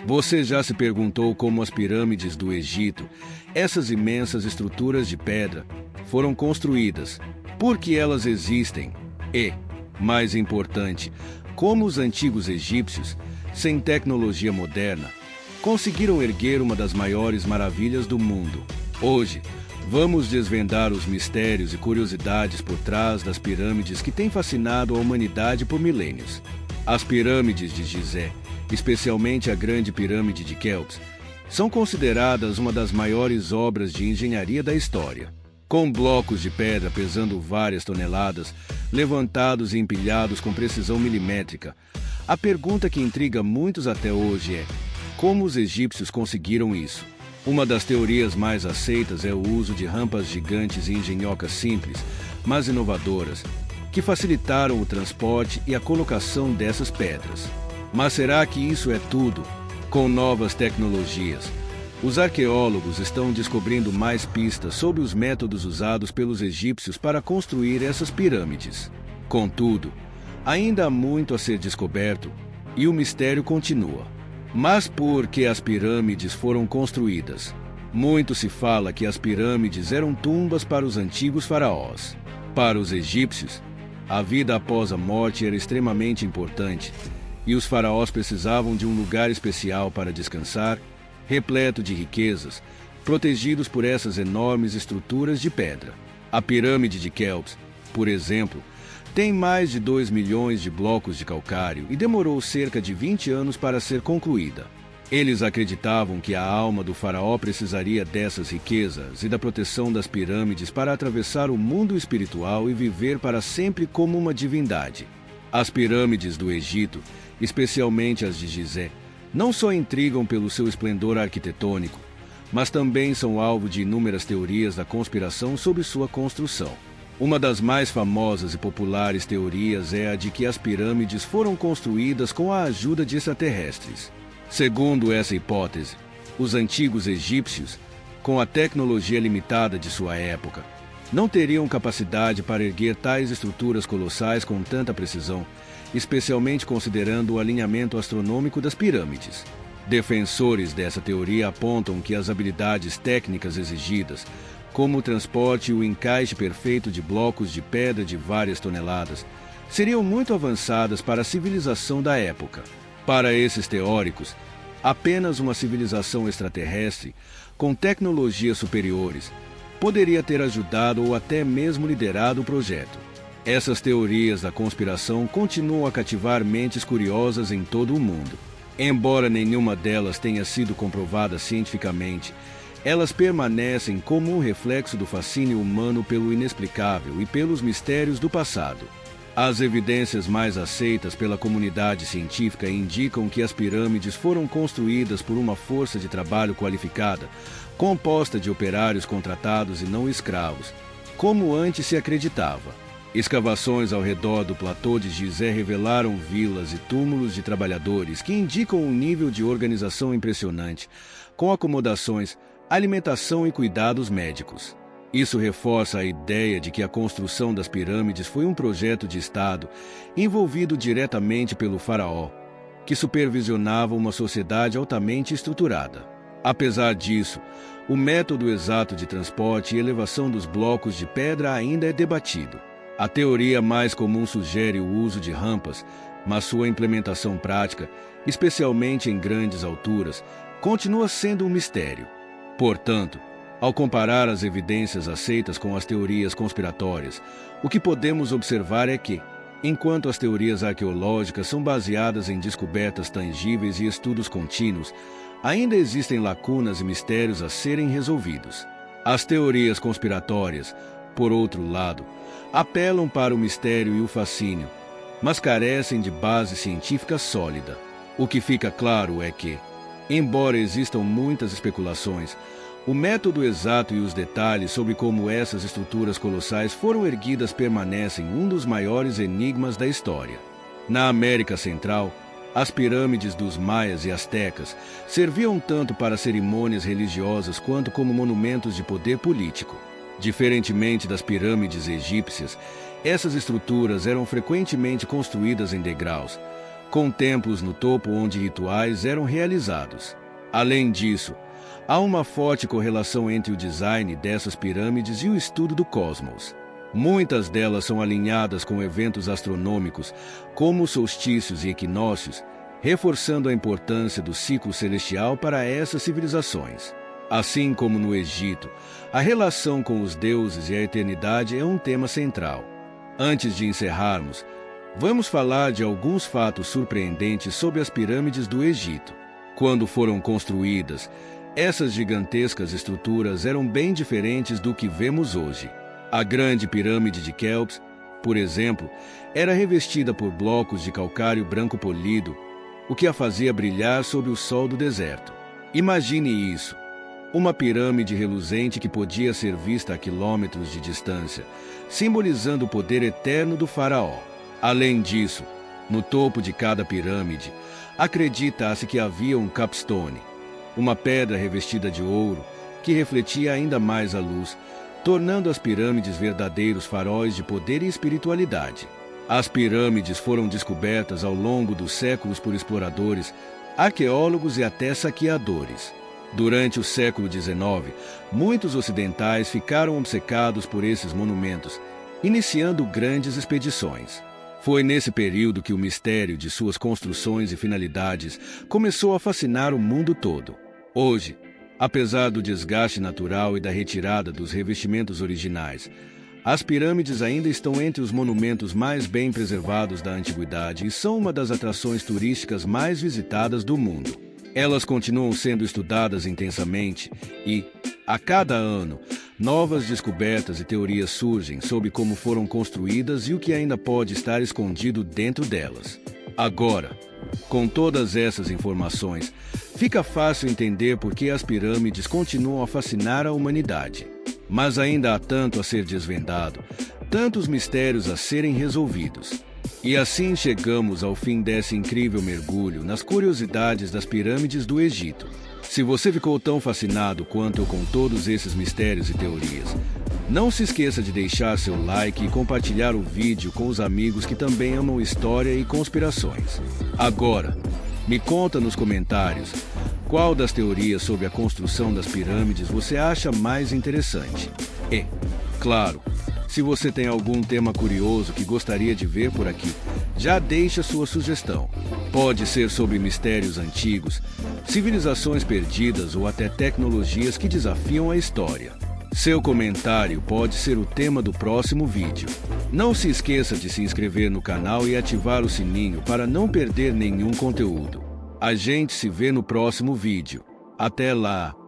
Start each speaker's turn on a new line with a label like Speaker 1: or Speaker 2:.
Speaker 1: Você já se perguntou como as pirâmides do Egito, essas imensas estruturas de pedra, foram construídas? Por que elas existem? E, mais importante, como os antigos egípcios, sem tecnologia moderna, conseguiram erguer uma das maiores maravilhas do mundo? Hoje, vamos desvendar os mistérios e curiosidades por trás das pirâmides que têm fascinado a humanidade por milênios. As pirâmides de Gizé, especialmente a Grande Pirâmide de Quéops, são consideradas uma das maiores obras de engenharia da história. Com blocos de pedra pesando várias toneladas, levantados e empilhados com precisão milimétrica, a pergunta que intriga muitos até hoje é: como os egípcios conseguiram isso? Uma das teorias mais aceitas é o uso de rampas gigantes e engenhocas simples, mas inovadoras, que facilitaram o transporte e a colocação dessas pedras. Mas será que isso é tudo? Com novas tecnologias, os arqueólogos estão descobrindo mais pistas sobre os métodos usados pelos egípcios para construir essas pirâmides. Contudo, ainda há muito a ser descoberto e o mistério continua. Mas por que as pirâmides foram construídas? Muito se fala que as pirâmides eram tumbas para os antigos faraós. Para os egípcios, a vida após a morte era extremamente importante, e os faraós precisavam de um lugar especial para descansar, repleto de riquezas, protegidos por essas enormes estruturas de pedra. A pirâmide de Quéops, por exemplo, tem mais de 2 milhões de blocos de calcário e demorou cerca de 20 anos para ser concluída. Eles acreditavam que a alma do faraó precisaria dessas riquezas e da proteção das pirâmides para atravessar o mundo espiritual e viver para sempre como uma divindade. As pirâmides do Egito, especialmente as de Gizé, não só intrigam pelo seu esplendor arquitetônico, mas também são alvo de inúmeras teorias da conspiração sobre sua construção. Uma das mais famosas e populares teorias é a de que as pirâmides foram construídas com a ajuda de extraterrestres. Segundo essa hipótese, os antigos egípcios, com a tecnologia limitada de sua época, não teriam capacidade para erguer tais estruturas colossais com tanta precisão, especialmente considerando o alinhamento astronômico das pirâmides. Defensores dessa teoria apontam que as habilidades técnicas exigidas, como o transporte e o encaixe perfeito de blocos de pedra de várias toneladas, seriam muito avançadas para a civilização da época. Para esses teóricos, apenas uma civilização extraterrestre, com tecnologias superiores, poderia ter ajudado ou até mesmo liderado o projeto. Essas teorias da conspiração continuam a cativar mentes curiosas em todo o mundo. Embora nenhuma delas tenha sido comprovada cientificamente, elas permanecem como um reflexo do fascínio humano pelo inexplicável e pelos mistérios do passado. As evidências mais aceitas pela comunidade científica indicam que as pirâmides foram construídas por uma força de trabalho qualificada, composta de operários contratados e não escravos, como antes se acreditava. Escavações ao redor do platô de Gizé revelaram vilas e túmulos de trabalhadores que indicam um nível de organização impressionante, com acomodações, alimentação e cuidados médicos. Isso reforça a ideia de que a construção das pirâmides foi um projeto de Estado envolvido diretamente pelo faraó, que supervisionava uma sociedade altamente estruturada. Apesar disso, o método exato de transporte e elevação dos blocos de pedra ainda é debatido. A teoria mais comum sugere o uso de rampas, mas sua implementação prática, especialmente em grandes alturas, continua sendo um mistério. Portanto, ao comparar as evidências aceitas com as teorias conspiratórias, o que podemos observar é que, enquanto as teorias arqueológicas são baseadas em descobertas tangíveis e estudos contínuos, ainda existem lacunas e mistérios a serem resolvidos. As teorias conspiratórias, por outro lado, apelam para o mistério e o fascínio, mas carecem de base científica sólida. O que fica claro é que, embora existam muitas especulações, o método exato e os detalhes sobre como essas estruturas colossais foram erguidas permanecem um dos maiores enigmas da história. Na América Central, as pirâmides dos maias e astecas serviam tanto para cerimônias religiosas quanto como monumentos de poder político. Diferentemente das pirâmides egípcias, essas estruturas eram frequentemente construídas em degraus, com templos no topo onde rituais eram realizados. Além disso, há uma forte correlação entre o design dessas pirâmides e o estudo do cosmos. Muitas delas são alinhadas com eventos astronômicos, como solstícios e equinócios, reforçando a importância do ciclo celestial para essas civilizações. Assim como no Egito, a relação com os deuses e a eternidade é um tema central. Antes de encerrarmos, vamos falar de alguns fatos surpreendentes sobre as pirâmides do Egito. Quando foram construídas, essas gigantescas estruturas eram bem diferentes do que vemos hoje. A grande pirâmide de Quéops, por exemplo, era revestida por blocos de calcário branco polido, o que a fazia brilhar sob o sol do deserto. Imagine isso, uma pirâmide reluzente que podia ser vista a quilômetros de distância, simbolizando o poder eterno do faraó. Além disso, no topo de cada pirâmide, acredita-se que havia um capstone, uma pedra revestida de ouro que refletia ainda mais a luz, tornando as pirâmides verdadeiros faróis de poder e espiritualidade. As pirâmides foram descobertas ao longo dos séculos por exploradores, arqueólogos e até saqueadores. Durante o século XIX, muitos ocidentais ficaram obcecados por esses monumentos, iniciando grandes expedições. Foi nesse período que o mistério de suas construções e finalidades começou a fascinar o mundo todo. Hoje, apesar do desgaste natural e da retirada dos revestimentos originais, as pirâmides ainda estão entre os monumentos mais bem preservados da antiguidade e são uma das atrações turísticas mais visitadas do mundo. Elas continuam sendo estudadas intensamente e, a cada ano, novas descobertas e teorias surgem sobre como foram construídas e o que ainda pode estar escondido dentro delas. Agora, com todas essas informações, fica fácil entender por que as pirâmides continuam a fascinar a humanidade. Mas ainda há tanto a ser desvendado, tantos mistérios a serem resolvidos. E assim chegamos ao fim desse incrível mergulho nas curiosidades das pirâmides do Egito. Se você ficou tão fascinado quanto eu com todos esses mistérios e teorias, não se esqueça de deixar seu like e compartilhar o vídeo com os amigos que também amam história e conspirações. Agora, me conta nos comentários qual das teorias sobre a construção das pirâmides você acha mais interessante. E, claro, se você tem algum tema curioso que gostaria de ver por aqui, já deixa sua sugestão. Pode ser sobre mistérios antigos, civilizações perdidas ou até tecnologias que desafiam a história. Seu comentário pode ser o tema do próximo vídeo. Não se esqueça de se inscrever no canal e ativar o sininho para não perder nenhum conteúdo. A gente se vê no próximo vídeo. Até lá!